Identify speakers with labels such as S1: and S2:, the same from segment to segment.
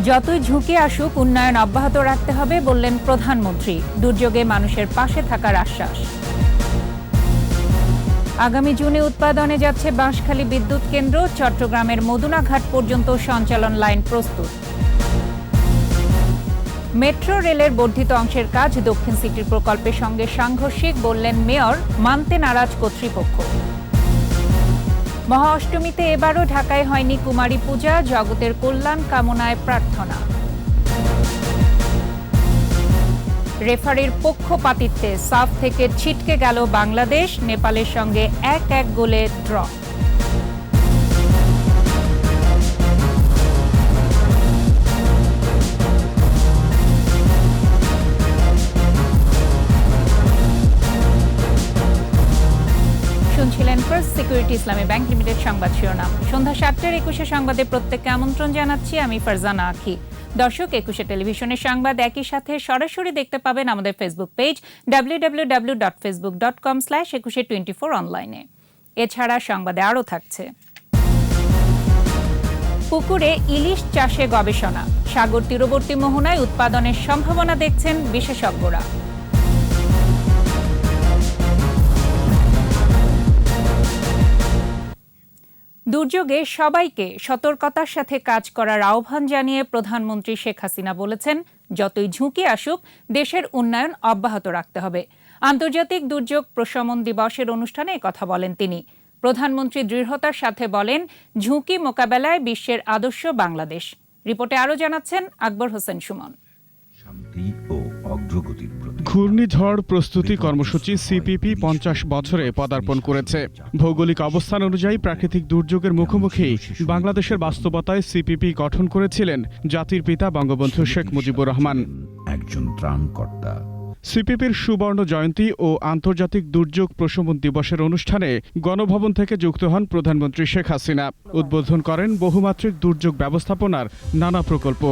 S1: যতই ঝুঁকি আসুক উন্নয়ন অব্যাহত রাখতে হবে বললেন প্রধানমন্ত্রী। দুর্যোগে মানুষের পাশে থাকার আশ্বাস। আগামী জুনে উৎপাদনে যাচ্ছে বাঁশখালী বিদ্যুৎ কেন্দ্র। চট্টগ্রামের মদুনাঘাট পর্যন্ত সঞ্চালন লাইন প্রস্তুত। মেট্রো রেলের বর্ধিত অংশের কাজ দক্ষিণ সিটির প্রকল্পের সঙ্গে সাংঘর্ষিক বললেন মেয়র, মানতে নারাজ কর্তৃপক্ষ। মহা অষ্টমীতে এবারও ঢাকায় হয়নি কুমারী পূজা, জগতের কল্যাণ কামনায় প্রার্থনা। রেফারির পক্ষপাতিত্বে সাফ থেকে ছিটকে গেল বাংলাদেশ, নেপালের সঙ্গে ১-১ গোলে ড্র। শুনছিলেন ফার্স্ট সিকিউরিটি ইসলামী ব্যাংক লিমিটেড সংবাদ শিরোনাম। সন্ধ্যা ৭টার ২১ সংবাদে প্রত্যেককে আমন্ত্রণ জানাচ্ছি আমি ফারজানা আখি। দর্শক, ২১ টেলিভিশনের সংবাদ একই সাথে সরাসরি দেখতে পাবেন আমাদের ফেসবুক পেজ www.facebook.com/2124 অনলাইনে। এছাড়া সংবাদে আরও থাকছে: পুকুরে ইলিশ চাষে গবেষণা, সাগর তীরবর্তী মোহনায় উৎপাদনের সম্ভাবনা দেখছেন বিশেষজ্ঞরা। দুর্যোগে সবাইকে সতর্কতার সাথে কাজ করার আহ্বান জানিয়ে প্রধানমন্ত্রী শেখ হাসিনা বলেছেন, যতই ঝুঁকি আসুক দেশের উন্নয়ন অব্যাহত রাখতে হবে। আন্তর্জাতিক দুর্যোগ প্রশমন দিবসের অনুষ্ঠানে একথা বলেন তিনি। প্রধানমন্ত্রী দৃঢ়তার সাথে বলেন, ঝুঁকি মোকাবেলায় বিশ্বের আদর্শ বাংলাদেশ। রিপোর্টে আরও জানাচ্ছেন আকবর হোসেন সুমন।
S2: ঘূর্ণিঝড় প্রস্তুতি কর্মসূচি সিপিপি ৫০ বছরে পদার্পণ করেছে। ভৌগোলিক অবস্থান অনুযায়ী প্রাকৃতিক দুর্যোগের মুখোমুখি বাংলাদেশের বাস্তবতায় সিপিপি গঠন করেছিলেন জাতির পিতা বঙ্গবন্ধু শেখ মুজিবুর রহমান, একজন ত্রাণকর্তা। সিপিপির সুবর্ণ জয়ন্তী ও আন্তর্জাতিক দুর্যোগ প্রশমন দিবসের অনুষ্ঠানে গণভবন থেকে যুক্ত হন প্রধানমন্ত্রী শেখ হাসিনা। উদ্বোধন করেন বহুমাত্রিক দুর্যোগ ব্যবস্থাপনার নানা প্রকল্প।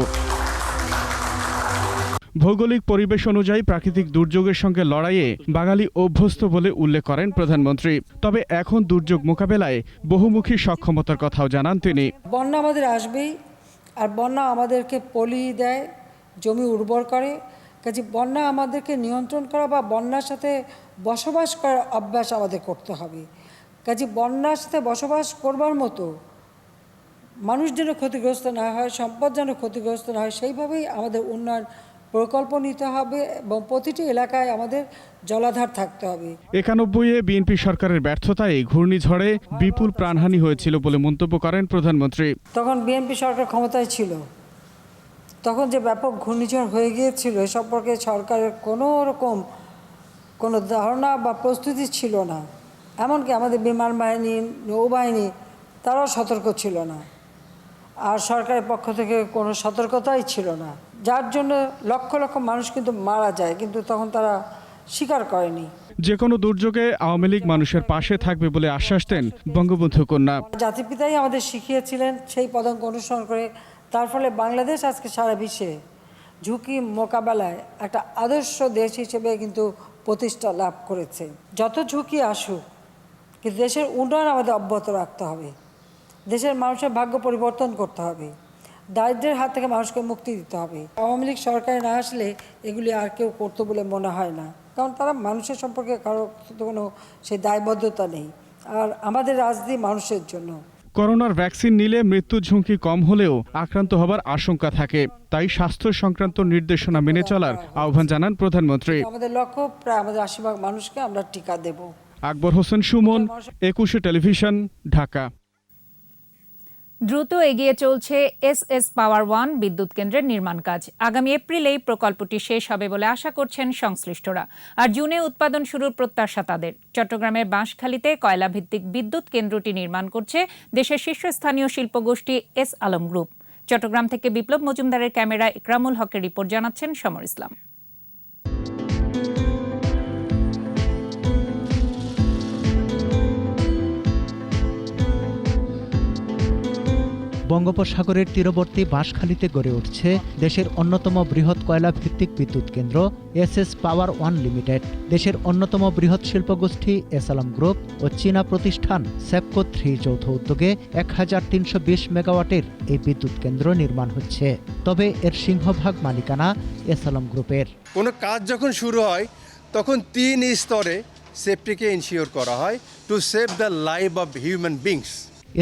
S2: ভৌগোলিক পরিবেশ অনুযায়ী প্রাকৃতিক দুর্যোগের সঙ্গে লড়াইয়ে বাঙালি অভ্যস্ত বলে উল্লেখ করেন প্রধানমন্ত্রী। তবে এখন দুর্যোগ মোকাবেলায় বহুমুখী সক্ষমতার কথাও জানান তিনি।
S3: বন্যা আমাদের আসবেই, আর বন্যা আমাদেরকে পলি দেয়, জমি উর্বর করে। কাজে বন্যা আমাদেরকে নিয়ন্ত্রণ করা বা বন্যার সাথে বসবাস করার অভ্যাস আমাদের করতে হবে। কাজে বন্যার সাথে বসবাস করবার মতো মানুষ যেন ক্ষতিগ্রস্ত না হয়, সম্পদ যেন ক্ষতিগ্রস্ত না হয়, সেইভাবেই আমাদের উন্নয়ন প্রকল্প নিতে হবে এবং প্রতিটি এলাকায় আমাদের জলাধার থাকতে হবে।
S2: ৯১-এ বিএনপি সরকারের ব্যর্থতায় ঘূর্ণিঝড়ে বিপুল প্রাণহানি হয়েছিল বলে মন্তব্য করেন প্রধানমন্ত্রী।
S3: তখন বিএনপি সরকার ক্ষমতায় ছিল, তখন যে ব্যাপক ঘূর্ণিঝড় হয়ে গিয়েছিল এ সম্পর্কে সরকারের কোনো ধারণা বা প্রস্তুতি ছিল না। এমনকি আমাদের বিমান বাহিনী, নৌবাহিনী তারাও সতর্ক ছিল না, আর সরকারের পক্ষ থেকে কোনো সতর্কতাই ছিল না, যার জন্য লক্ষ লক্ষ মানুষ কিন্তু মারা যায়, কিন্তু তখন তারা স্বীকার করেনি।
S2: যে কোনো দুর্যোগে আওয়ামী লীগ মানুষের পাশে থাকবে বলে আশ্বাস দেন বঙ্গবন্ধু কন্যা।
S3: জাতিপিতাই আমাদের শিখিয়েছিলেন সেই পদাঙ্ক অনুসরণ করে, তার ফলে বাংলাদেশ আজকে সারা বিশ্বে ঝুঁকি মোকাবেলায় একটা আদর্শ দেশ হিসেবে কিন্তু প্রতিষ্ঠা লাভ করেছে। যত ঝুঁকি আসুক কিন্তু দেশের উন্নয়ন আমাদের অব্যাহত রাখতে হবে। দেশের মানুষের ভাগ্য পরিবর্তন করতে হবে, দারিদ্র্যের হাত থেকে মানুষকে মুক্তি দিতে হবে। আওয়ামী লীগ সরকারে না আসলে এগুলি আর কেউ করতো বলে মনে হয় না, কারণ তারা মানুষের সম্পর্কে কারো কোনো সেই দায়বদ্ধতা নেই। আর আমাদের রাজনীতি মানুষের জন্য।
S2: করোনার ভ্যাকসিন নিলে মৃত্যু ঝুঁকি কম হলেও আক্রান্ত হবার আশঙ্কা থাকে, তাই স্বাস্থ্য সংক্রান্ত নির্দেশনা মেনে চলার আহ্বান জানান প্রধানমন্ত্রী।
S3: আমাদের লক্ষ্য প্রায় আমাদের ৮০% মানুষকে আমরা টিকা দেব।
S2: আকবর হোসেন সুমন, ২১ টেলিভিশন, ঢাকা।
S1: দ্রুত এগিয়ে চলছে এসএস পাওয়ার 1 বিদ্যুৎ কেন্দ্রের নির্মাণ কাজ। আগামী এপ্রিলেই প্রকল্পটি শেষ হবে বলে আশা করছেন সংশ্লিষ্টরা, আর জুনে উৎপাদন শুরুর প্রত্যাশা তাদের। চট্টগ্রামের বাঁশখালীতে কয়লাভিত্তিক বিদ্যুৎ কেন্দ্রটি নির্মাণ করছে দেশের শীর্ষস্থানীয় শিল্পগোষ্ঠী এস আলম গ্রুপ। চট্টগ্রাম থেকে বিপ্লব মজুমদারের ক্যামেরায় ইকরামুল হকের রিপোর্ট, জানাচ্ছেন সমর ইসলাম।
S4: বঙ্গোপসাগরের তীরবর্তী বাঁশখালীতে গড়ে উঠছে দেশের অন্যতম বৃহৎ কয়লা ভিত্তিক বিদ্যুৎ কেন্দ্র এসএস পাওয়ার ওয়ান লিমিটেড। দেশের অন্যতম বৃহৎ শিল্পগোষ্ঠী এসালাম গ্রুপ ও চীনা প্রতিষ্ঠান সেপকো 3 যৌথ উদ্যোগে 1320 মেগাওয়াটের এই বিদ্যুৎ কেন্দ্র নির্মাণ হচ্ছে। তবে এর সিংহভাগ মালিকানা এসালাম গ্রুপের।
S5: কোনো কাজ যখন শুরু হয় তখন 3 স্তরে সেফটিকে ইনশিওর করা হয় to save the life of human beings.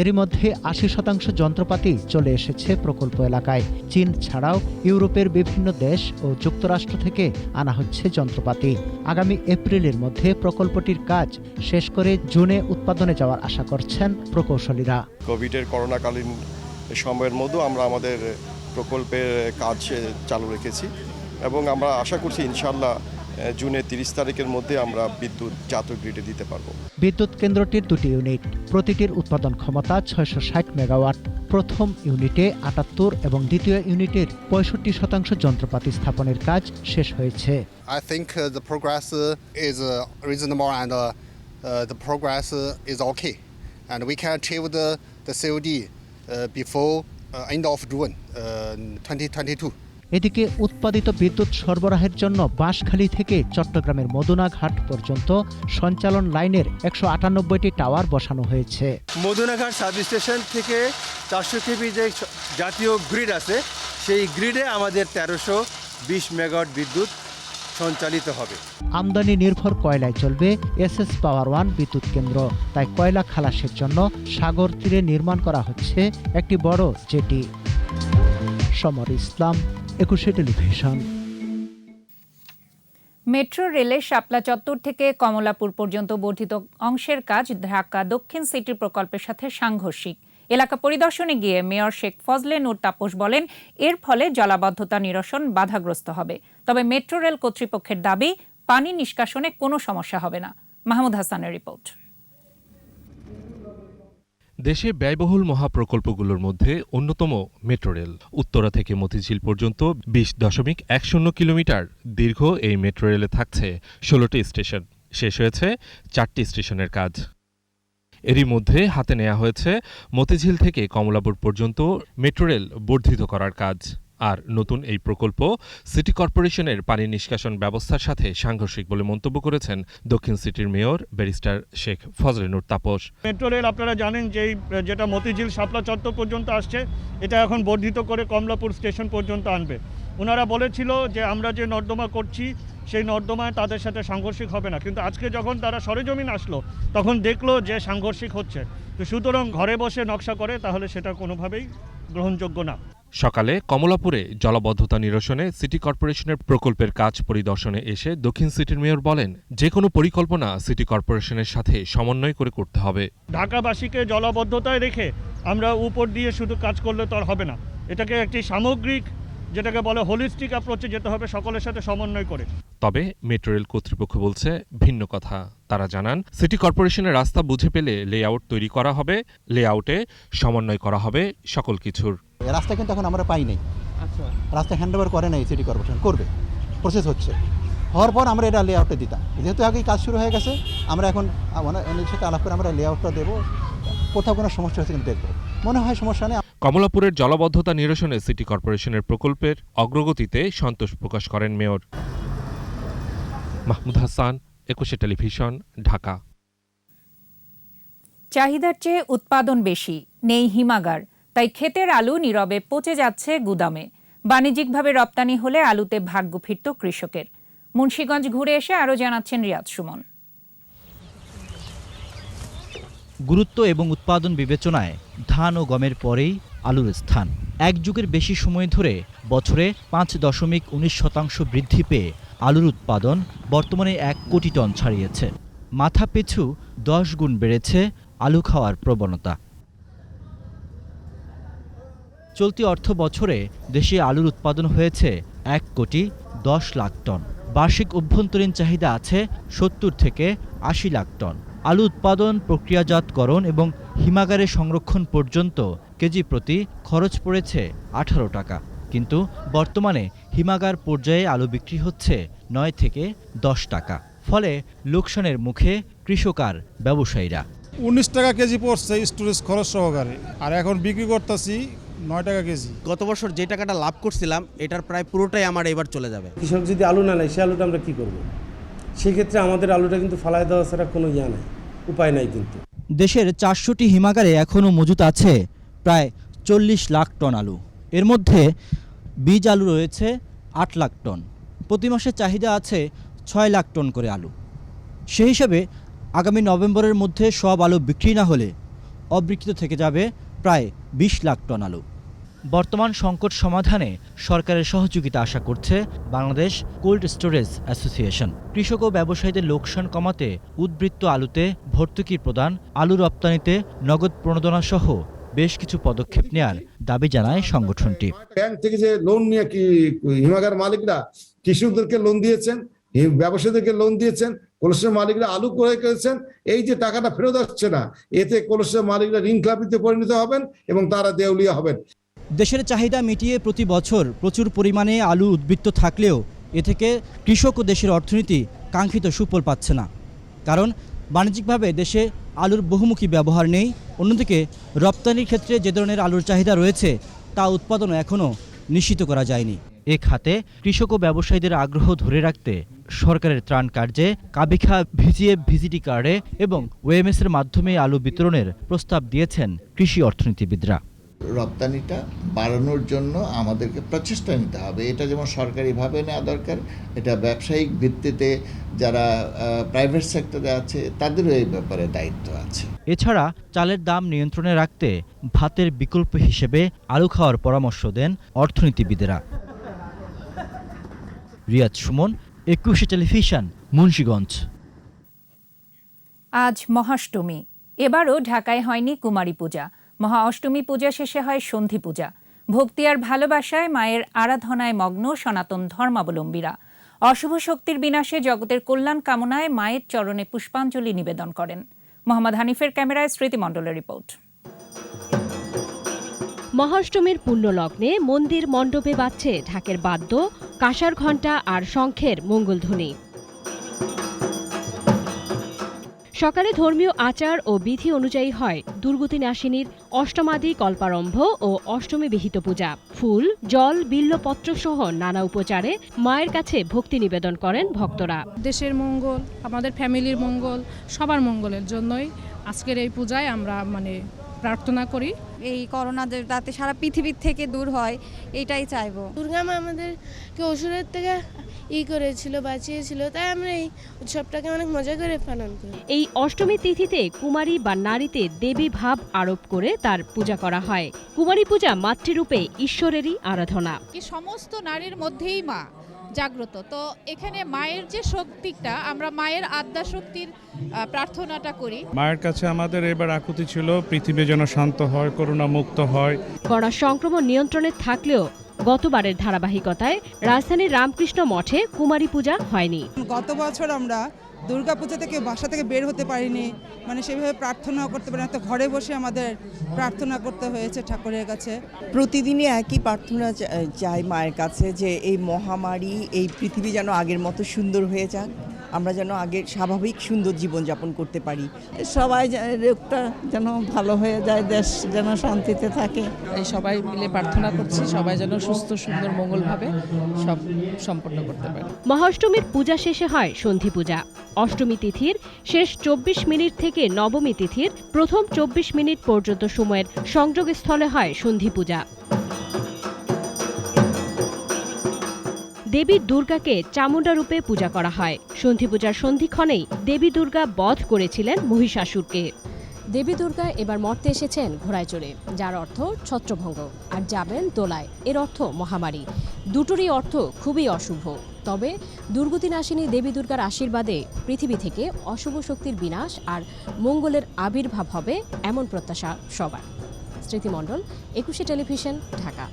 S4: এরই মধ্যে 80% যন্ত্রপাতি চলে এসেছে প্রকল্প এলাকায়। চীন ছাড়াও ইউরোপের বিভিন্ন দেশ ও যুক্তরাষ্ট্র থেকে আনা হচ্ছে যন্ত্রপাতি। আগামী এপ্রিলের মধ্যে প্রকল্পটির কাজ শেষ করে জুনে উৎপাদনে যাওয়ার আশা করছেন প্রকৌশলীরা।
S6: কোভিডের করোনাকালীন সময়ের মধ্যেও আমরা আমাদের প্রকল্পের কাজ চালু রেখেছি এবং আমরা আশা করছি ইনশাআল্লাহ জুনের 30 তারিখের মধ্যে আমরা বিদ্যুৎ জাতীয় গ্রিডে দিতে পারবো।
S4: বিদ্যুৎ কেন্দ্রটির 2টি ইউনিট, প্রতিটির উৎপাদন ক্ষমতা 660 মেগাওয়াট। প্রথম ইউনিটে 78 এবং দ্বিতীয় ইউনিটের 65% যন্ত্রপাতি স্থাপনের কাজ শেষ হয়েছে।
S7: I think the progress is reasonable and the progress is okay, and we can achieve the COD before end of June 2022.
S4: এদিকে উৎপাদিত বিদ্যুৎ সরবরাহের জন্য বাঁশখালী থেকে চট্টগ্রামের মদুনাঘাট পর্যন্ত সঞ্চালন লাইনের 198টি টাওয়ার বসানো হয়েছে।
S5: মদুনাঘাট সাবস্টেশন থেকে 400 কেভি যে জাতীয় গ্রিড আছে সেই গ্রিডে আমাদের 1320 মেগাওয়াট বিদ্যুৎ সঞ্চালিত হবে।
S4: আমদানি নির্ভর কয়লায় চলবে এসএস পাওয়ার ওয়ান বিদ্যুৎ কেন্দ্র। তাই কয়লা খালাসের জন্য সাগর তীরে নির্মাণ করা হচ্ছে একটি বড় জেটি। সমর ইসলাম, 21 টেলিভিশন।
S1: মেট্রো রেলের শাপলা চত্বর থেকে কমলাপুর পর্যন্ত বর্ধিত অংশের কাজ ঢাকা দক্ষিণ সিটি প্রকল্পের সাথে সাংঘর্ষিক। এলাকা পরিদর্শনে গিয়ে মেয়র শেখ ফজলে নূর তাপস বলেন, এর ফলে জলাবদ্ধতা নিরসন বাধাগ্রস্ত হবে। তবে মেট্রো রেল কর্তৃপক্ষের দাবি, পানি নিষ্কাশনে কোনো সমস্যা হবে না। মাহমুদ হাসানের রিপোর্ট।
S8: দেশে ব্যয়বহুল মহাপ্রকল্পগুলোর মধ্যে অন্যতম মেট্রো রেল। উত্তরা থেকে মতিঝিল পর্যন্ত 20.10 কিলোমিটার দীর্ঘ এই মেট্রো রেলে থাকছে 16টি স্টেশন। শেষ হয়েছে 4টি স্টেশনের কাজ। এরই মধ্যে হাতে নেওয়া হয়েছে মতিঝিল থেকে কমলাপুর পর্যন্ত মেট্রো রেল বর্ধিত করার কাজ। আর নতুন এই প্রকল্প সিটি কর্পোরেশনের পানি নিষ্কাশন ব্যবস্থার সাথে সাংঘর্ষিক বলে মন্তব্য করেছেন দক্ষিণ সিটির mayor barrister Sheikh Fazle Noor Taposh.
S9: Metro rail আপনারা জানেন যেটা মতিঝিল শাপলা চত্বর পর্যন্ত আসছে, এটা এখন বর্ধিত করে কমলাপুর স্টেশন পর্যন্ত আনবে। ওনারা বলেছিল যে আমরা যে নর্দমা করছি সেই নর্দমায় তাদের সাথে সাংঘর্ষিক হবে না, কিন্তু আজকে যখন তারা সরেজমিন আসলো তখন দেখলো যে সাংঘর্ষিক হচ্ছে। তো সুতরাং ঘরে বসে নকশা করে তাহলে সেটা কোনোভাবেই গ্রহণযোগ্য না।
S8: সকালে কমলাপুরে জলাবদ্ধতা নিরসনে সিটি কর্পোরেশনের প্রকল্পের কাজ পরিদর্শনে এসে দক্ষিণ সিটির মেয়র বলেন, যে কোনো পরিকল্পনা সিটি কর্পোরেশনের সাথে সমন্বয় করে করতে হবে।
S9: ঢাকাবাসীকে জলাবদ্ধতায় রেখে আমরা উপর দিয়ে শুধু কাজ করলে তো আর হবে না, এটাকে একটি সামগ্রিক, যেটাকে বলে হোলিস্টিক অ্যাপ্রোচে যেতে হবে, সকলের সাথে সমন্বয় করে।
S8: তবে মেট্রো রেল কর্তৃপক্ষ বলছে ভিন্ন কথা। তারা জানান, সিটি কর্পোরেশনের রাস্তা বুঝে পেলে লেআউট তৈরি করা হবে, লেআউটে সমন্বয় করা হবে সকল কিছুর।
S10: রাস্তা কিন্তু এখন আমরা পাই নাই, রাস্তা হ্যান্ডওভার করে নাই, সিটি কর্পোরেশন করবে, প্রসেস হচ্ছে। হওয়ার পর আমরা এটা লেআউটে দিতাম, যেহেতু আগেই কাজ শুরু হয়ে গেছে, আমরা এখন অনেকের সাথে আলাপ করে আমরা লেআউটটা দেবো। কোথাও কোনো সমস্যা হচ্ছে কিন্তু দেখবো, মনে হয় সমস্যা নেই।
S8: কমলাপুরের জলাবদ্ধতা নিরসনে সিটি কর্পোরেশনের প্রকল্পের অগ্রগতিতে সন্তোষ প্রকাশ করেন মেয়র। মাহমুদ হাসান, 21 টেলিভিশন, ঢাকা।
S1: চাহিদার চেয়ে উৎপাদন বেশি, নেই হিমাগার, তাই ক্ষেতের আলু নীরবে পচে যাচ্ছে গুদামে। বাণিজ্যিকভাবে রপ্তানি হলে আলুতে ভাগ্য ফিরত কৃষকের। মুন্সিগঞ্জ ঘুরে এসে আরও জানাচ্ছেন রিয়াদ সুমন।
S11: গুরুত্ব এবং উৎপাদন বিবেচনায় ধান ও গমের পরেই আলুর স্থান। এক যুগের বেশি সময় ধরে বছরে 5.19% বৃদ্ধি পেয়ে আলুর উৎপাদন বর্তমানে 1 কোটি টন ছাড়িয়েছে। মাথা পিছু 10 গুণ বেড়েছে আলু খাওয়ার প্রবণতা। চলতি অর্থ বছরে দেশে আলুর উৎপাদন হয়েছে 1,10,00,000 টন। বার্ষিক অভ্যন্তরীণ চাহিদা আছে 70 থেকে 80 লাখ টন। আলু উৎপাদন, প্রক্রিয়াজাতকরণ এবং হিমাগারে সংরক্ষণ পর্যন্ত কেজি প্রতি খরচ পড়েছে 18 টাকা। কিন্তু বর্তমানে হিমাগার পর্যায়ে আলু বিক্রি হচ্ছে 9 থেকে 10 টাকা। ফলে লোকসানের মুখে কৃষক আর ব্যবসায়ীরা।
S12: 19 টাকা কেজি পড়ছে স্টোরেজ খরচ সহকারে, আর এখন বিক্রি করতেছি 9 টাকা কেজি।
S13: গত বছর যে টাকাটা লাভ করছিলাম এটার প্রায় পুরোটাই আমার এবার চলে যাবে।
S14: কৃষক যদি আলু না নেয় সে আলুটা আমরা কী করব? সেক্ষেত্রে আমাদের আলুটা কিন্তু ফালাই দেওয়া ছাড়া কোনো নাই, উপায় নাই। কিন্তু
S11: দেশের 400টি হিমাগারে এখনও মজুত আছে প্রায় 40 লাখ টন আলু। এর মধ্যে বীজ আলু রয়েছে 8 লাখ টন। প্রতি মাসে চাহিদা আছে 6 লাখ টন করে আলু। সেই হিসাবে আগামী নভেম্বরের মধ্যে সব আলু বিক্রি না হলে অবিক্রিত থেকে যাবে প্রায় 20 লাখ টন আলু। বর্তমান সংকট সমাধানে সরকারের সহযোগিতা আশা করছে বাংলাদেশ কোল্ড স্টোরেজ অ্যাসোসিয়েশন। কৃষক ও ব্যবসায়ীদের লোকসান কমাতে উদ্বৃত্ত আলুতে ভর্তুকি প্রদান, আলু রপ্তানিতে নগদ প্রণোদনা সহ বেশ কিছু পদক্ষেপ নেয়ার দাবি জানায় সংগঠনটি।
S15: ব্যাংক থেকে যে লোন নিয়ে কি হিমাগার মালিকরা কৃষকদেরকে লোন দিয়েছেন, ব্যবসায়ীদেরকে লোন দিয়েছেন, কোলস্টের মালিকরা আলু ক্রয় করেছেন, এই যে টাকাটা ফেরত আসছে না, এতে কোলস্টের মালিকরা ঋণখেলাপিতে পরিণত হবেন এবং তারা দেউলিয়া হবেন।
S11: দেশের চাহিদা মিটিয়ে প্রতি বছর প্রচুর পরিমাণে আলু উদ্বৃত্ত থাকলেও এ থেকে কৃষক ও দেশের অর্থনীতি কাঙ্ক্ষিত সুফল পাচ্ছে না। কারণ বাণিজ্যিকভাবে দেশে আলুর বহুমুখী ব্যবহার নেই। অন্যদিকে রপ্তানির ক্ষেত্রে যে ধরনের আলুর চাহিদা রয়েছে তা উৎপাদন এখনও নিশ্চিত করা যায়নি। এ খাতে কৃষক ও ব্যবসায়ীদের আগ্রহ ধরে রাখতে সরকারের ত্রাণ কার্যে কাবিখা ভিজিএফ ভিজিটি কার্ডে এবং ওএমএস-এর মাধ্যমে আলু বিতরণের প্রস্তাব দিয়েছেন কৃষি অর্থনীতিবিদরা।
S16: রপ্তানিটা বাড়ানোর জন্য আমাদেরকে প্রচেষ্টা নিতে হবে। এটা যেমন সরকারিভাবে নেওয়া দরকার, এটা ব্যবসায়িক ভিত্তিতে যারা প্রাইভেট সেক্টরে আছে তাদেরও এই ব্যাপারে দায়িত্ব আছে।
S11: এছাড়া চালের দাম নিয়ন্ত্রণে রাখতে ভাতের বিকল্প হিসেবে আলু খাওয়ার পরামর্শ দেন অর্থনীতিবিদেরা। রিয়াদ সুমন, 21 টেলিভিশন, মুন্সিগঞ্জ।
S1: আজ মহাষ্টমী। এবারও ঢাকায় হয়নি কুমারী পূজা। মহা অষ্টমী পূজা শেষে হয় সন্ধি পূজা। ভক্তি আর ভালোবাসায় মায়ের আরাধনায় মগ্ন সনাতন ধর্মাবলম্বীরা। অশুভ শক্তির বিনাশে জগতের কল্যাণ কামনায় মায়ের চরণে পুষ্পাঞ্জলি নিবেদন করেন। মোহাম্মদ হানিফের ক্যামেরায় স্মৃতিমণ্ডলের রিপোর্ট।
S17: মহাষ্টমীর পুণ্যলগ্নে মন্দির মণ্ডপে বাজছে ঢাকের বাদ্য, কাঁসার ঘণ্টা আর শঙ্খের মঙ্গলধ্বনি। সকালে ধর্মীয় আচার ও বিধি অনুযায়ী হয় দুর্গতি নাশিনীর অষ্টমাদি কল্পারম্ভ ও অষ্টমী বিহিত পূজা। ফুল, জল, বিল্লপত্র সহ নানা উপচারে মায়ের কাছে ভক্তি নিবেদন করেন ভক্তরা।
S18: দেশের মঙ্গল, আমাদের ফ্যামিলির মঙ্গল, সবার মঙ্গলের জন্যই আজকের এই পূজায় আমরা প্রার্থনা করি।
S19: এই করোনা যাতে সারা পৃথিবীর থেকে দূর হয় এটাই চাইবো।
S20: দুর্গা মা আমাদেরকে অসুরের থেকে করেছিল, বাঁচিয়েছিল, তাই আমরা এই উৎসবটাকে অনেক মজা করে পালন করি।
S17: এই অষ্টমী তিথিতে কুমারী বা নারীতে দেবী ভাব আরোপ করে তার পূজা করা হয়। কুমারী পূজা মাতৃরূপে ঈশ্বরেরই আরাধনা।
S21: সমস্ত নারীর মধ্যেই মা জাগ্রত, তো এখানে মায়ের যে শক্তিটা, আমরা মায়ের আদ্যা শক্তির প্রার্থনাটা করি।
S12: মায়ের কাছে আমাদের এবার আকুতি ছিল পৃথিবী যেন শান্ত হয়, করোনা মুক্ত হয়।
S17: করোনা সংক্রমণ নিয়ন্ত্রণে থাকলেও গতবারের ধারাবাহিকতায় রাজধানীর রামকৃষ্ণ মঠে কুমারী পূজা হয়নি।
S22: গত বছর আমরা দুর্গাপূজা থেকে বাসা থেকে বের হতে পারিনি, সেভাবে প্রার্থনা করতে পারি না, তো ঘরে বসে আমাদের প্রার্থনা করতে হয়েছে ঠাকুরের কাছে।
S23: প্রতিদিনই একই প্রার্থনা চাই মায়ের কাছে যে এই মহামারী, এই পৃথিবী যেন আগের মতো সুন্দর হয়ে যাক, আমরা যেন আগের স্বাভাবিক সুন্দর জীবনযাপন করতে পারি।
S24: সবাই রোগটা যেন ভালো হয়ে যায়, দেশ যেন শান্তিতে থাকে।
S25: এই সবাই মিলে প্রার্থনা করছি সবাই যেন সুস্থ সুন্দর মঙ্গলভাবে সব সম্পন্ন করতে পারে।
S17: মহাষ্টমীর পূজা শেষে হয় সন্ধি পূজা। অষ্টমী তিথির শেষ 24 মিনিট থেকে নবমী তিথির প্রথম 24 মিনিট পর্যন্ত সময়ের সংযোগস্থলে হয় সন্ধি পূজা। দেবী দুর্গাকে চামুণ্ডা রূপে পূজা করা হয়। সন্ধি পূজার সন্ধিক্ষণেই দেবী দুর্গা বধ করেছিলেন মহিষাসুরকে। দেবী দুর্গা এবার মর্তে এসেছেন ঘোড়ায় চড়ে, যার অর্থ ছত্রভঙ্গ, আর যাবেন দোলায়, এর অর্থ মহামারী। দুটোরই অর্থ খুবই অশুভ। তবে দুর্গতিনাশিনী দেবী দুর্গার আশীর্বাদে পৃথিবী থেকে অশুভ শক্তির বিনাশ আর মঙ্গলের আবির্ভাব হবে, এমন প্রত্যাশা সবার। স্মৃতিমণ্ডল, 21 টেলিভিশন, ঢাকা।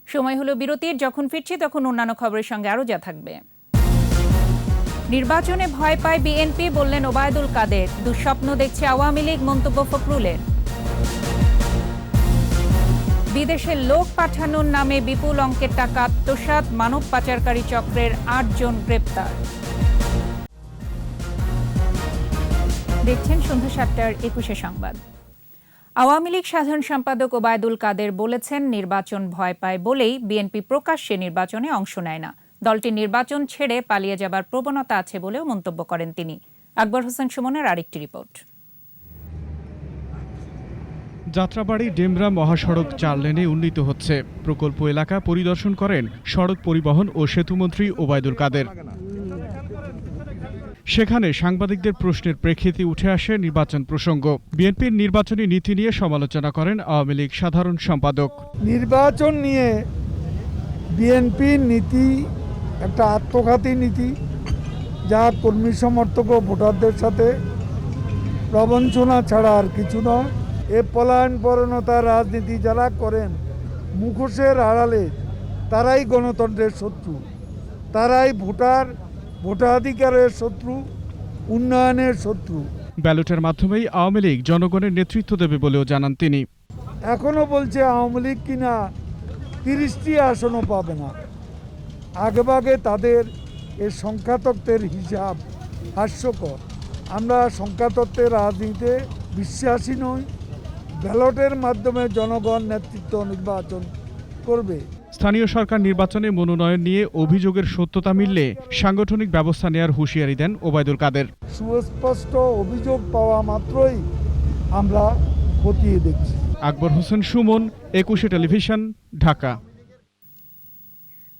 S1: সময় হলো বিরতির। যখন ফিরছি তখন অন্যান্য খবরের সঙ্গে আরও যা থাকবে। নির্বাচনে ভয় পায় বিএনপি, বললেন ওবায়দুল কাদের। দুঃস্বপ্ন দেখছে আওয়ামী লীগ, মন্তব্য ফখরুলের। বিদেশে লোক পাঠানোর নামে বিপুল অঙ্কের টাকা আত্মসাৎ, মানব পাচারকারী চক্রের 8 জন গ্রেপ্তার। দেখছেন সন্ধ্যা ৭টার ২১ সংবাদ। আওয়ামী লীগ সাধারণ সম্পাদক ওবায়দুল কাদের বলেছেন, নির্বাচন ভয় পায় বলেই বিএনপি প্রকাশ্যে নির্বাচনে অংশ নেয় না। দলটি নির্বাচন ছেড়ে পালিয়ে যাবার প্রবণতা আছে বলেও মন্তব্য করেন তিনি। আকবর হোসেন সুমনের আরেকটি রিপোর্ট।
S2: যাত্রাবাড়ি ডেমরা মহাসড়ক ৪ লেনে উন্নীত হচ্ছে। প্রকল্প এলাকা পরিদর্শন করেন সড়ক পরিবহন ও সেতুমন্ত্রী ওবায়দুল কাদের। সেখানে সাংবাদিকদের প্রশ্নের প্রেক্ষিতে উঠে আসে নির্বাচন প্রসঙ্গ। বিএনপির নির্বাচনী নীতি নিয়ে সমালোচনা করেন আওয়ামী লীগ সাধারণ সম্পাদক।
S3: নির্বাচন নিয়ে বিএনপির নীতি একটা আত্মঘাতী নীতি, যা কর্মী সমর্থক ও ভোটারদের সাথে প্রবঞ্চনা ছাড়া আর কিছু নয়। এ পলায়নপরণতার রাজনীতি যারা করেন মুখোশের আড়ালে, তারাই গণতন্ত্রের শত্রু, তারাই ভোটাধিকারের শত্রু, উন্নয়নের শত্রু।
S2: ব্যালটের মাধ্যমেই আওয়ামী লীগ জনগণের নেতৃত্ব দেবে বলেও জানান তিনি।
S3: এখনো বলছে আওয়ামী লীগ কিনা 30টি আসনও পাবে না। আগেভাগে তাদের এই সংখ্যাতত্ত্বের হিসাব হাস্যকর। আমরা সংখ্যাতত্ত্বের রাজনীতিতে বিশ্বাসী নই। ব্যালটের মাধ্যমে জনগণ নেতৃত্ব নির্বাচন করবে।
S2: স্থানীয় সরকার নির্বাচনে মনোনয়ন নিয়ে অভিযোগের সত্যতা মিললে সাংগঠনিক ব্যবস্থা নেয়ার হুঁশিয়ারি দেন ওবায়দুল কাদের।
S3: সুস্পষ্ট অভিযোগ পাওয়া মাত্রই আমরা খতিয়ে দেখছি।
S2: Akbar Hossain Sumon, 21 television, Dhaka.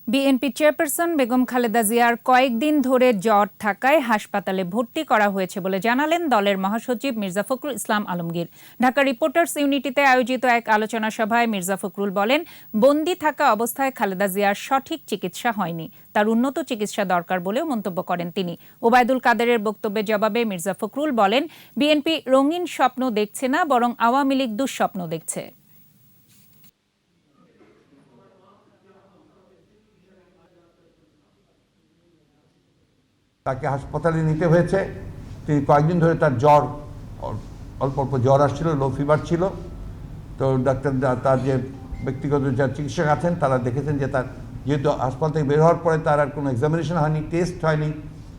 S1: BNP chairperson Begum Khaleda জিয়ার কয়েকদিন ধরে জ্বর থাকায় হাসপাতালে ভর্তি করা হয়েছে বলে জানালেন দলের মহাসচিব মির্জা ফখরুল ইসলাম আলমগীর। ঢাকা রিপোর্টার্স ইউনিটিতে আয়োজিত এক আলোচনা সভায় মির্জা ফখরুল বলেন, বন্দী থাকা অবস্থায় খালেদা জিয়ার সঠিক চিকিৎসা হয়নি, তার উন্নত চিকিৎসা দরকার বলেও মন্তব্য করেন তিনি। ওবায়দুল কাদেরের বক্তব্যের জবাবে মির্জা ফখরুল বলেন, বিএনপি রঙিন স্বপ্ন দেখছে না, বরং আওয়ামী লীগ দুঃস্বপ্ন দেখছে।
S5: তাকে হাসপাতালে নিতে হয়েছে। তিনি কয়েকদিন ধরে তার জ্বর, অল্প অল্প জ্বর আসছিল, লো ফিভার ছিল। তো ডাক্তার, তার যে ব্যক্তিগত যারা চিকিৎসক আছেন, তারা দেখেছেন যে তার যেহেতু হাসপাতাল থেকে বের হওয়ার পরে তার আর কোনো এক্সামিনেশন হয়নি, টেস্ট হয়নি,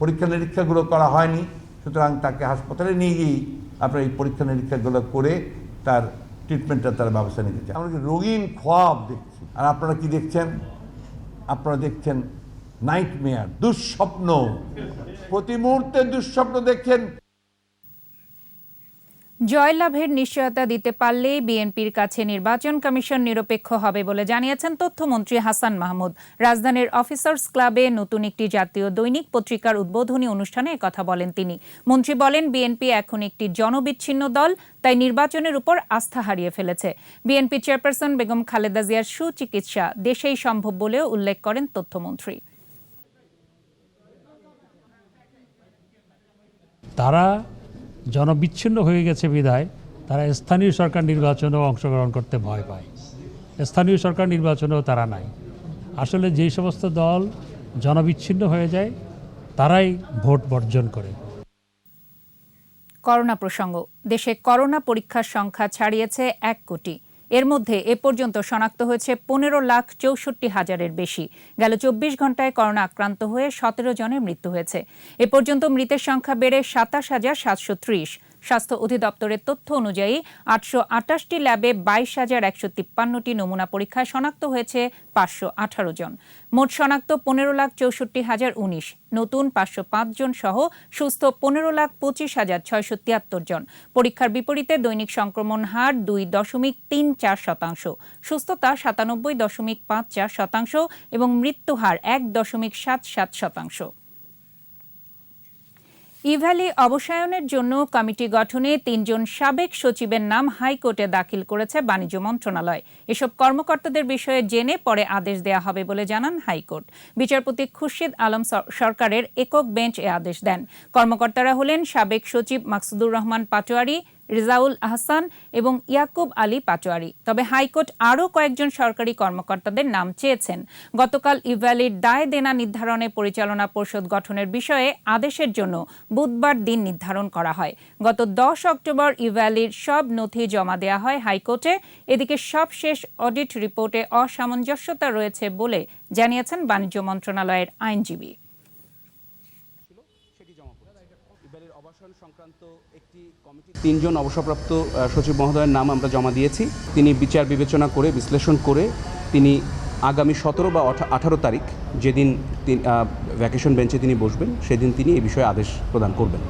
S5: পরীক্ষা নিরীক্ষাগুলো করা হয়নি, সুতরাং তাকে হাসপাতালে নিয়ে গিয়েই আপনার এই পরীক্ষা নিরীক্ষাগুলো করে তার ট্রিটমেন্টটা তার ব্যবস্থা নিতে চাই। আমরা কি রঙিন খ্বাব দেখছি, আর আপনারা কি দেখছেন? আপনারা দেখছেন নাইটমেয়ার, দুঃস্বপ্ন, প্রতি মুহূর্তে দুঃস্বপ্ন দেখছেন।
S1: জয়লাভের নিশ্চয়তা দিতে পারলেই বিএনপির কাছে নির্বাচন কমিশন নিরপেক্ষ হবে বলে জানিয়েছেন তথ্যমন্ত্রী হাসান মাহমুদ। রাজধানীর অফিসার্স ক্লাবে নতুন একটি জাতীয় দৈনিক পত্রিকার উদ্বোধনী অনুষ্ঠানে একথা বলেন তিনি। মন্ত্রী বলেন, বিএনপি এখন একটি জনবিচ্ছিন্ন দল, তাই নির্বাচনের উপর আস্থা হারিয়ে ফেলেছে। বিএনপি চেয়ারপারসন বেগম খালেদা জিয়ার সুচিকিৎসা দেশেই সম্ভব বলেও উল্লেখ করেন তথ্যমন্ত্রী।
S6: তারা জনবিচ্ছিন্ন হয়ে গেছে বিধায় তারা স্থানীয় সরকার নির্বাচনেও অংশগ্রহণ করতে ভয় পায়। স্থানীয় সরকার নির্বাচনেও তারা নাই। আসলে যেই সমস্ত দল জনবিচ্ছিন্ন হয়ে যায় তারাই ভোট বর্জন করে।
S1: করোনা প্রসঙ্গ। দেশে করোনা পরীক্ষার সংখ্যা ছাড়িয়েছে 1 কোটি। এর মধ্যে এ পর্যন্ত শনাক্ত হয়েছে 15,64,000-এর বেশি। গেল 24 ঘন্টায় করোনা আক্রান্ত হয়ে 17 জনের মৃত্যু হয়েছে। এ পর্যন্ত মৃতের সংখ্যা বেড়ে 27,730। স্বাস্থ্য অধিদপ্তরের তথ্য অনুযায়ী 828টি ল্যাবে 22,153টি নমুনা পরীক্ষায় শনাক্ত হয়েছে 518 জন। মোট শনাক্ত 15,64,019। নতুন 505 জন সহ সুস্থ 15,25,673 জন। পরীক্ষার বিপরীতে দৈনিক সংক্রমণ হার 2.34%, সুস্থতা 97.54% এবং মৃত্যু হার 1.77%। ইভ্যালি অবসায়নের জন্য কমিটি গঠনে 3 জন সাবেক সচিবের নাম হাইকোর্টে দাখিল করেছে বাণিজ্য মন্ত্রণালয়। এসব কর্মকর্তাদের বিষয়ে জেনে পরে আদেশ দেয়া হবে বলে জানান হাইকোর্ট। বিচারপতি খুরশিদ আলম সরকারের একক বেঞ্চ এ আদেশ দেন। কর্মকর্তারা হলেন সাবেক সচিব মাকসুদুর রহমান পাটোয়ারি, রেজাউল আহসান এবং ইয়াকুব আলী পাটোয়ারি। তবে হাইকোর্ট আরও কয়েকজন সরকারি কর্মকর্তাদের নাম চেয়েছেন। গতকাল ইভ্যালির দায় দেনা নির্ধারণে পরিচালনা পরিষদ গঠনের বিষয়ে আদেশের জন্য বুধবার দিন নির্ধারণ করা হয়। গত 10 অক্টোবর ইভ্যালির সব নথি জমা দেওয়া হয় হাইকোর্টে। এদিকে সবশেষ অডিট রিপোর্টে অসামঞ্জস্যতা রয়েছে বলে জানিয়েছেন বাণিজ্য মন্ত্রণালয়ের আইনজীবী।
S7: অবসান সংক্রান্ত একটি
S4: তিনজন অবসরপ্রাপ্ত সচিব মহোদয়ের নাম আমরা জমা দিয়েছি। তিনি বিচার বিবেচনা করে বিশ্লেষণ করে তিনি আগামী 17 বা 18 তারিখ যেদিন ভ্যাকেশন বেঞ্চে তিনি বসবেন সেদিন তিনি এই বিষয়ে আদেশ প্রদান করবেন।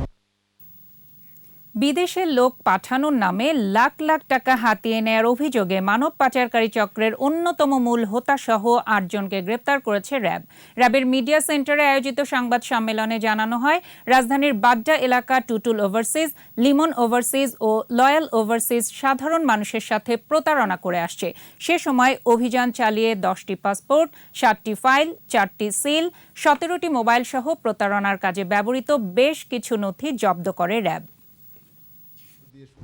S1: বিদেশে লোক পাঠানোর নামে লাখ লাখ টাকা হাতিয়ে নেয়ার অভিযোগে মানব পাচারকারী চক্রের অন্যতম মূল হোতাসহ 8 জনকে গ্রেপ্তার করেছে র্যাব। র্যাবের মিডিয়া সেন্টারে আয়োজিত সংবাদ সম্মেলনে জানানো হয়, রাজধানীর বাড্ডা এলাকা টুটুল ওভারসিজ, লিমন ওভারসিজ ও লয়াল ওভারসিজ সাধারণ মানুষের সাথে প্রতারণা করে আসছে। সে সময় অভিযান চালিয়ে 10টি পাসপোর্ট, 7টি ফাইল, 4টি সিল, 17টি মোবাইল সহ প্রতারণার কাজে ব্যবহৃত বেশ কিছু নথি জব্দ করে র্যাব।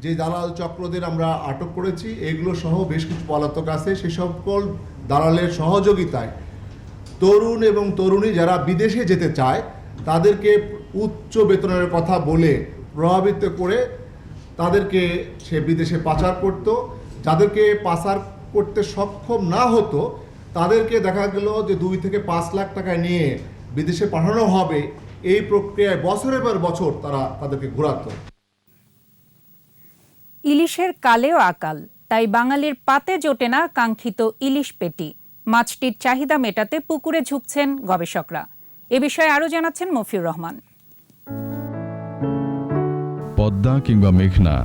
S7: যে দালাল চক্রদের আমরা আটক করেছি এগুলো সহ বেশ কিছু পলাতক আছে, সে সকল দালালের সহযোগিতায় তরুণ এবং তরুণী যারা বিদেশে যেতে চায় তাদেরকে উচ্চ বেতনের কথা বলে প্রভাবিত করে তাদেরকে সে বিদেশে পাচার করত। যাদেরকে পাচার করতে সক্ষম না হতো তাদেরকে দেখা গেল যে 2 থেকে 5 লাখ টাকা নিয়ে বিদেশে পাঠানো হবে। এই প্রক্রিয়ায় বছরের পর বছর তারা তাদেরকে ঘোরাতো।
S1: ইলিশের কালেও আকাল, তাই বাঙালির পাতে জোটে না কাঙ্ক্ষিত ইলিশ পেটি। মাছটির চাহিদা মেটাতে পুকুরে ঝুঁকছেন গবেষকরা। এ বিষয়ে আরও জানাচ্ছেন মফিউর রহমান।
S8: পদ্মা কিংবা মেঘনা,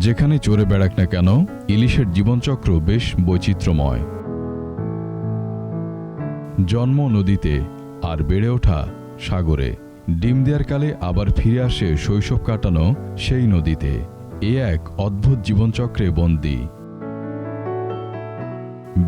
S8: যেখানে চড়ে বেড়াক না কেন, ইলিশের জীবনচক্র বেশ বৈচিত্র্যময়। জন্ম নদীতে আর বেড়ে ওঠা সাগরে, ডিম দেওয়ার কালে আবার ফিরে আসে শৈশব কাটানো সেই নদীতে। এ এক অদ্ভুত জীবনচক্রে বন্দী।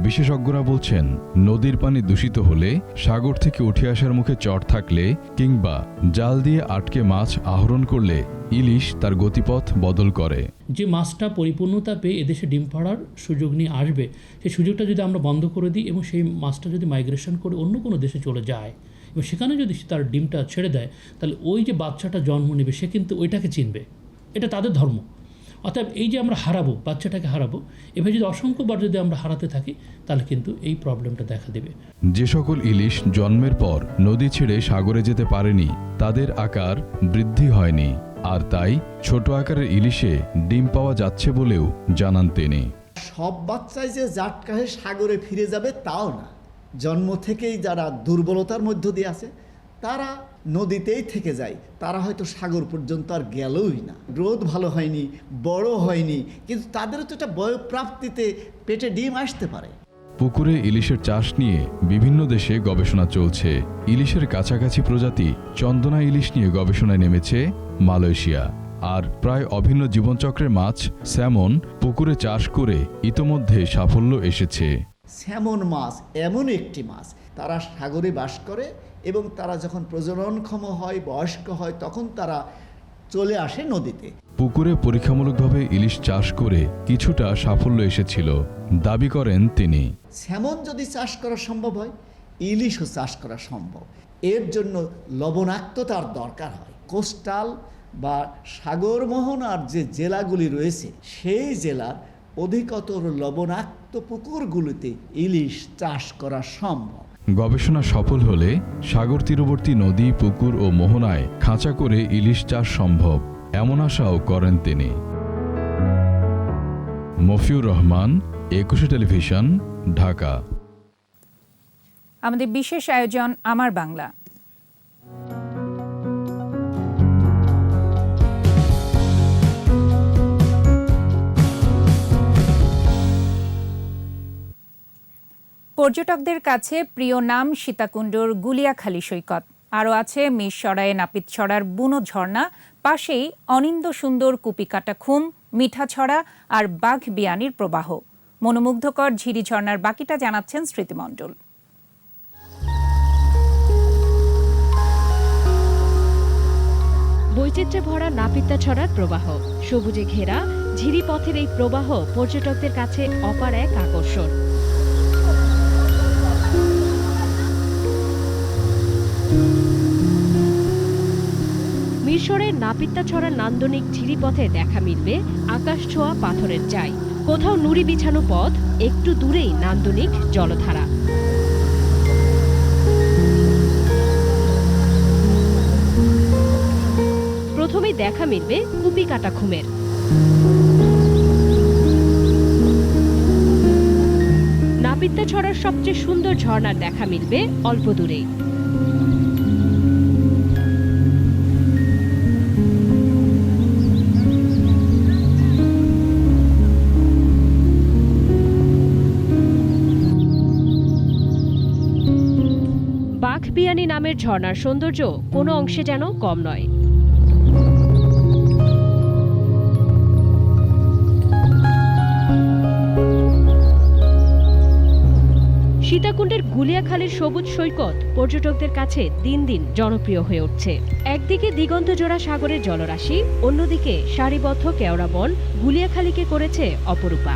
S8: বিশেষজ্ঞরা বলছেন, নদীর পানি দূষিত হলে, সাগর থেকে উঠে আসার মুখে চর থাকলে কিংবা জাল দিয়ে আটকে মাছ আহরণ করলে ইলিশ তার গতিপথ বদল করে।
S6: যে মাছটা পরিপূর্ণতা পেয়ে এদেশে ডিম পাড়ার সুযোগ নিয়ে আসবে, সেই সুযোগটা যদি আমরা বন্ধ করে দিই এবং সেই মাছটা যদি মাইগ্রেশন করে অন্য কোনো দেশে চলে যায় এবং সেখানে যদি তার ডিমটা ছেড়ে দেয়, তাহলে ওই যে বাচ্চাটা জন্ম নেবে সে কিন্তু ওইটাকে চিনবে। এটা তাদের ধর্ম। অর্থাৎ এই যে আমরা হারাবো, বাচ্চাটাকে হারাবো, এভাবে যদি অসংখ্যবার যদি আমরা হারাতে থাকি তাহলে কিন্তু এই প্রবলেমটা দেখা দেবে।
S8: যে সকল ইলিশ জন্মের পর নদী ছেড়ে সাগরে যেতে পারেনি তাদের আকার বৃদ্ধি হয়নি, আর তাই ছোট আকারের ইলিশে ডিম পাওয়া যাচ্ছে বলেও জানান তিনি।
S9: সব বাচ্চাই যে জাটকাহে সাগরে ফিরে যাবে তাও না। জন্ম থেকেই যারা দুর্বলতার মধ্য দিয়ে আছে তারা নদীতেই থেকে যায়, তারা হয়তো সাগর পর্যন্ত আর গেলই না। রোদ ভালো হয়নি, বড় হয়নি, কিন্তু তাদেরও তো একটা বয়ঃপ্রাপ্তিতে পেটে ডিম আসতে পারে।
S8: পুকুরে ইলিশের চাষ নিয়ে বিভিন্ন দেশে গবেষণা চলছে। ইলিশের কাছাকাছি প্রজাতি চন্দনা ইলিশ নিয়ে গবেষণায় নেমেছে মালয়েশিয়া। আর প্রায় অভিন্ন জীবনচক্রের মাছ স্যামন পুকুরে চাষ করে ইতোমধ্যে সাফল্য এসেছে।
S9: স্যামন মাছ এমন একটি মাছ, তারা সাগরে বাস করে এবং তারা যখন প্রজননক্ষম হয়, বয়স্ক হয়, তখন তারা চলে আসে নদীতে।
S8: পুকুরে পরীক্ষামূলকভাবে ইলিশ চাষ করে কিছুটা সাফল্য এসেছিল দাবি করেন তিনি।
S9: স্যামন যদি চাষ করা সম্ভব হয়, ইলিশও চাষ করা সম্ভব। এর জন্য লবণাক্ততার দরকার হয়। কোস্টাল বা সাগর মোহনার যে জেলাগুলি রয়েছে সেই জেলার অধিকতর লবণাক্ত পুকুরগুলিতে ইলিশ চাষ করা সম্ভব।
S8: গবেষণা সফল হলে সাগর তীরবর্তী নদী, পুকুর ও মোহনায় খাঁচা করে ইলিশ চাষ সম্ভব, এমন আশাও করেন তিনি। মফিউর রহমান, একুশে টেলিভিশন, ঢাকা।
S1: আমাদের বিশেষ আয়োজন আমার বাংলা। পর্যটকদের কাছে প্রিয় নাম সীতাকুণ্ডর গুলিয়াখালী সৈকত। আরও আছে মিরসরাইয়ে নাপিতছড়ার বুনো ঝর্ণা, পাশেই অনিন্দ সুন্দর কুপিকাটা খুম, মিঠাছড়া আর বাঘ বিয়ানির প্রবাহ। মনোমুগ্ধকর ঝিরি ঝর্ণার বাকিটা জানাচ্ছেন স্মৃতিমণ্ডল।
S17: বৈচিত্র্যে ভরা নাপিতাছড়ার প্রবাহ, সবুজে ঘেরা ঝিরি পথের এই প্রবাহ পর্যটকদের কাছে অপার এক আকর্ষণ। মিরসরাইয়ের নাপিতাছড়ার নান্দনিক ঝিরিপথে দেখা মিলবে আকাশ ছোঁয়া পাথরের চাই। কোথাও নুড়ি বিছানো পথ, একটু দূরেই নান্দনিক জলধারা। প্রথমেই দেখা মিলবে কুপি কাটা ঘুমের। নাপিতা ছড়ার সবচেয়ে সুন্দর ঝর্ণার দেখা মিলবে অল্প দূরেই। বাঘবিয়ানি নামের ঝর্ণার সৌন্দর্য কোনো অংশে যেন কম নয়। সীতাকুণ্ডের গুলিয়াখালীর সবুজ সৈকত পর্যটকদের কাছে দিন দিন জনপ্রিয় হয়ে উঠছে। একদিকে দিগন্তজোড়া সাগরের জলরাশি, অন্যদিকে সারিবদ্ধ কেওড়া বন গুলিয়াখালীকে করেছে অপরূপা।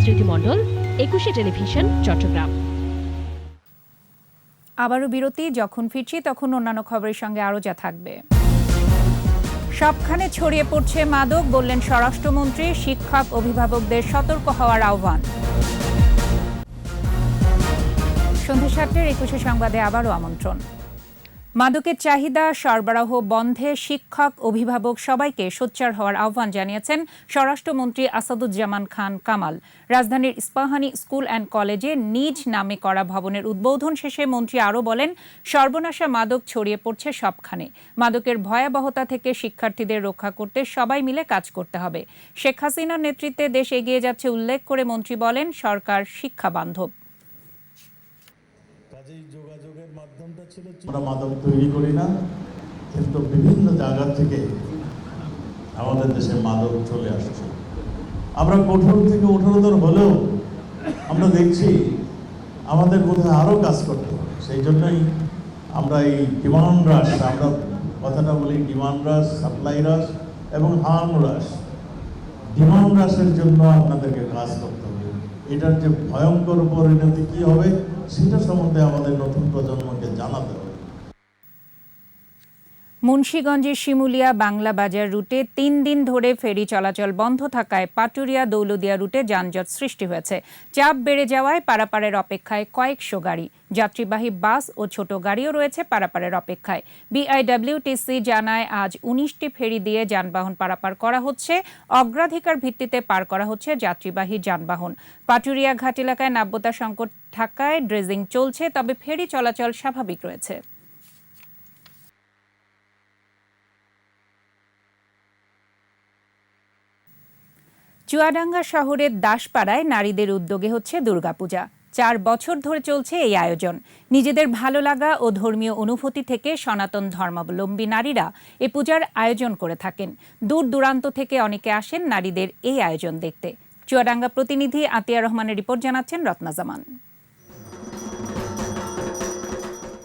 S17: স্মৃতি মণ্ডল, 21 টেলিভিশন, চট্টগ্রাম।
S1: আবারও বিরতি। যখন ফিরছি তখন অন্যান্য খবরের সঙ্গে আরও যা থাকবে। সবখানে ছড়িয়ে পড়ছে মাদক, বললেন স্বরাষ্ট্রমন্ত্রী। শিক্ষক অভিভাবকদের সতর্ক হওয়ার আহ্বান। সন্ধ্যা 7টার 21 সংবাদে আবারও আমন্ত্রণ। মাদকের চাহিদা সরবরাহ বন্ধে শিক্ষক অভিভাবক সবাইকে সোচ্চার হওয়ার আহ্বান জানিয়েছেন স্বরাষ্ট্রমন্ত্রী আসাদুজ্জামান খান কামাল। রাজধানীর ইস্পাহানি স্কুল অ্যান্ড কলেজে নিজ নামে করা ভবনের উদ্বোধন শেষে মন্ত্রী আরও বলেন, সর্বনাশা মাদক ছড়িয়ে পড়ছে সবখানে। মাদকের ভয়াবহতা থেকে শিক্ষার্থীদের রক্ষা করতে সবাই মিলে কাজ করতে হবে। শেখ হাসিনার নেতৃত্বে দেশ এগিয়ে যাচ্ছে উল্লেখ করে মন্ত্রী বলেন, সরকার শিক্ষা বান্ধব।
S10: আমরা মাদক তৈরি করি না, কিন্তু বিভিন্ন জায়গা থেকে আমাদের দেশে মাদক চলে আসছে। আমরা কঠোর থেকে কঠোরতর হলেও আমরা দেখছি আমাদের বোধহয় আরও কাজ করতে হবে। সেই জন্যই আমরা এই ডিমান্ড হ্রাস, আমরা কথাটা বলি ডিমান্ড হ্রাস, সাপ্লাই হ্রাস এবং হার্ম হ্রাস। ডিমান্ড হ্রাসের জন্য আপনাদেরকে কাজ করতে হবে। এটার যে ভয়ঙ্কর পরিণতি কী হবে সেটা সম্বন্ধে আমাদের নতুন প্রজন্মকে জানাতে হবে।
S1: মুন্সিগঞ্জের শিমুলিয়া বাংলা বাজার রুটে 3 দিন ধরে ফেরি চলাচল বন্ধ থাকায় পাটুরিয়া দৌলদিয়া রুটে যানজট সৃষ্টি হয়েছে। চাপ বেড়ে যাওয়ায় পারাপারের অপেক্ষায় কয়েকশো গাড়ি। যাত্রীবাহী বাস ও ছোট গাড়িও রয়েছে পারাপারের অপেক্ষায়। বিআইডব্লিউটিসি জানায়, আজ 19টি ফেরি দিয়ে যানবাহন পারাপার করা হচ্ছে। অগ্রাধিকার ভিত্তিতে পার করা হচ্ছে যাত্রীবাহী যানবাহন। পাটুরিয়া ঘাট এলাকায় নাব্যতা সংকট থাকায় ড্রেজিং চলছে, তবে ফেরি চলাচল স্বাভাবিক রয়েছে। চুয়াডাঙ্গা শহরের দাসপাড়ায় নারীদের উদ্যোগে হচ্ছে দুর্গাপূজা। 4 বছর ধরে চলছে এই আয়োজন। নিজেদের ভালো লাগা ও ধর্মীয় অনুভূতি থেকে সনাতন ধর্মাবলম্বী নারীরা এ পূজার আয়োজন করে থাকেন। দূর দূরান্ত থেকে অনেকে আসেন নারীদের এই আয়োজন দেখতে। চুয়াডাঙ্গা প্রতিনিধি আতিয়া রহমানের রিপোর্ট জানাচ্ছেন রত্না জামান।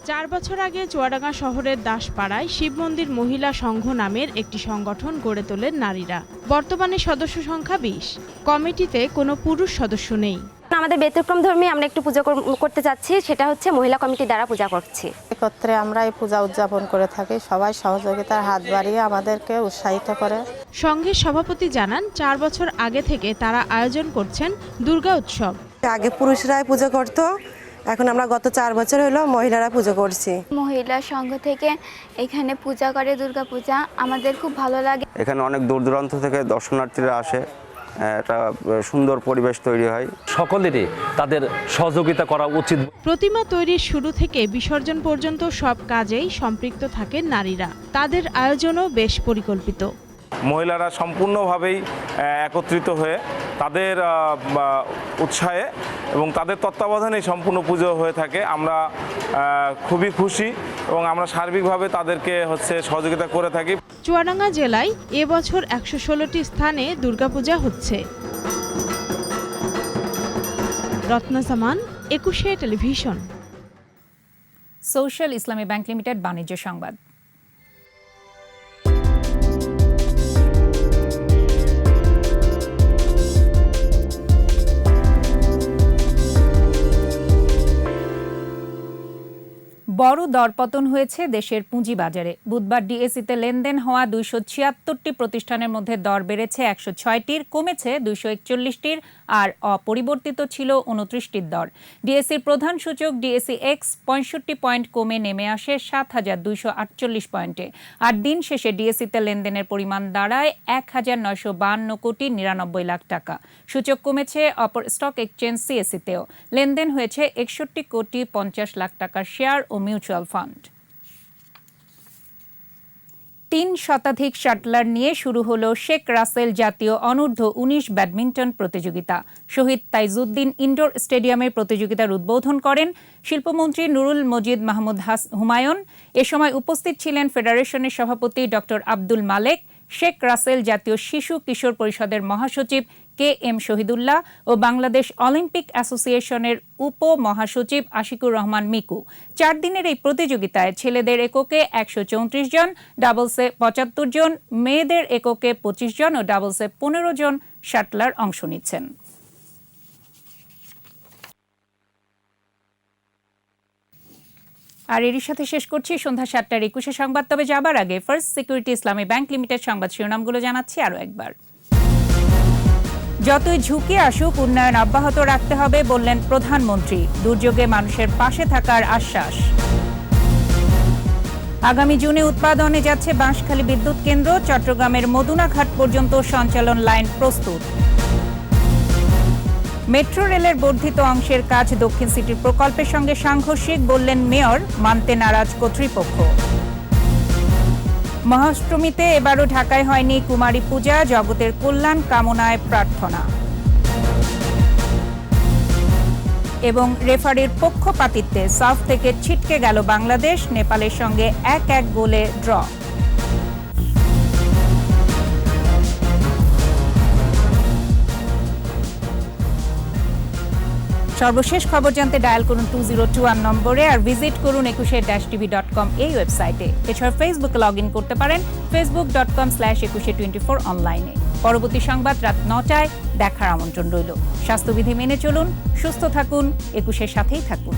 S13: 4 বছর আগে চুয়াডাঙ্গা শহরের দাসপাড়ায় শিব মন্দির মহিলা সংঘ নামের একটি সংগঠন গড়ে তোলেন নারীরা। বর্তমানে সদস্য সংখ্যা 20। কমিটিতে কোনো পুরুষ সদস্য নেই।
S14: আমাদের ব্যতিক্রম ধর্মী আমরা একটু পূজা করতে চাচ্ছি, সেটা হচ্ছে মহিলা কমিটি দ্বারা পূজা করছি।
S15: একত্রে আমরা এই পূজা উদযাপন করে থাকি। সবাই সহযোগিতার হাত বাড়িয়ে আমাদেরকে উৎসাহিত করে।
S13: সংঘের সভাপতি জানান, 4 বছর আগে থেকে তারা আয়োজন করছেন দুর্গা উৎসব।
S15: আগে পুরুষরাই পূজা করত, এখন আমরা গত 4 বছর হলো মহিলারা পূজা করছি।
S16: মহিলা সংঘ থেকে এখানে পূজা করে দুর্গা পূজা, আমাদের খুব ভালো লাগে।
S26: এখানে অনেক দূর দূরান্ত থেকে দর্শনার্থীরা আসে, একটা সুন্দর পরিবেশ তৈরি হয়।
S27: সকলেরই তাদের সহযোগিতা করা উচিত।
S13: প্রতিমা তৈরির শুরু থেকে বিসর্জন পর্যন্ত সব কাজেই সম্পৃক্ত থাকেন নারীরা। তাদের আয়োজনও বেশ পরিকল্পিত।
S27: মহিলারা সম্পূর্ণভাবেই একত্রিত হয়ে তাদের উৎসাহে এবং তাদের তত্ত্বাবধানে সম্পূর্ণ পুজো হয়ে থাকে। আমরা খুবই খুশি এবং আমরা সার্বিকভাবে তাদেরকে সহযোগিতা করে থাকি।
S13: চুয়াডাঙ্গা জেলায় এবছর 116টি স্থানে দুর্গাপূজা হচ্ছে। রত্না জামান, 21 টেলিভিশন।
S1: সোশ্যাল ইসলামী ব্যাংক লিমিটেড বাণিজ্য সংবাদ। বড় দরপতন হয়েছে দেশের পুঁজিবাজারে। বুধবার ডিএসইতে লেনদেন হওয়া 276টি প্রতিষ্ঠানের মধ্যে দর বেড়েছে 106টির, কমেছে 241টির, আর অপরিবর্তিত ছিল 29টির দর। ডিএসইর প্রধান সূচক ডিএসই এক্স 65 পয়েন্ট কমে নেমে আসে 7248 পয়েন্টে। আর দিন শেষে ডিএসইতে লেনদেনের পরিমাণ দাঁড়ায় 1952 কোটি 99 লাখ টাকা। সূচক কমেছে অপর স্টক এক্সচেঞ্জ সিএসইতেও। লেনদেন হয়েছে 61 কোটি 50 লাখ টাকার শেয়ার ও মিউচুয়াল ফান্ড। 3 শতাধিক শাটলার নিয়ে শুরু হলো শেখ রাসেল জাতীয় অনূর্ধ্ব-19 ব্যাডমিন্টন প্রতিযোগিতা। শহীদ তাইজউদ্দিন ইনডোর স্টেডিয়ামের প্রতিযোগিতার উদ্বোধন করেন শিল্পমন্ত্রী নুরুল মজিদ মাহমুদ হুমায়ুন। এ সময় উপস্থিত ছিলেন ফেডারেশনের সভাপতি ডক্টর আব্দুল মালেক, শেখ রাসেল জাতীয় শিশু কিশোর পরিষদের মহাসচিব KM শহীদুল্লাহ ও বাংলাদেশ অলিম্পিক অ্যাসোসিয়েশনের উপ মহাসচিব আশিকুর রহমান মিকু। 4 দিনের এই প্রতিযোগিতায় ছেলেদের এককে 134 জন, ডাবলসে 75 জন, মেয়েদের এককে 25 জন ও ডাবলসে 15 জন শাটলার অংশ নিচ্ছেন। আর এরই সাথে শেষ করছি সন্ধ্যা 7টার 21 সংবাদ। তবে যাবার আগে ফার্স্ট সিকিউরিটি ইসলামী ব্যাংক লিমিটেড সংবাদ শিরোনামগুলো জানাচ্ছি আরও একবার। যতই ঝুঁকি আসুক উন্নয়ন অব্যাহত রাখতে হবে বললেন প্রধানমন্ত্রী। দুর্যোগে মানুষের পাশে থাকার আশ্বাস। আগামী জুনে উৎপাদনে যাচ্ছে বাঁশখালী বিদ্যুৎ কেন্দ্র। চট্টগ্রামের মদুনাঘাট পর্যন্ত সঞ্চালন লাইন প্রস্তুত। মেট্রো রেলের বর্ধিত অংশের কাজ দক্ষিণ সিটির প্রকল্পের সঙ্গে সাংঘর্ষিক বললেন মেয়র, মানতে নারাজ কর্তৃপক্ষ। মহাষ্টমীতে এবারও ঢাকায় হয়নি কুমারী পূজা, জগতের কল্যাণ কামনায় প্রার্থনা। এবং রেফারির পক্ষপাতিত্বে সাফ থেকে ছিটকে গেল বাংলাদেশ, নেপালের সঙ্গে 1-1 গোলে ড্র। সর্বশেষ খবর জানতে ডায়াল করুন 2021 নম্বরে আর ভিজিট করুন 21-tv.com এই ওয়েবসাইটে। এছাড়া ফেসবুকে লগ ইন করতে পারেন facebook.com/2124 অনলাইনে। পরবর্তী সংবাদ রাত 9টায় দেখার আমন্ত্রণ রইল। স্বাস্থ্যবিধি মেনে চলুন, সুস্থ থাকুন, 21-এর সাথেই থাকুন।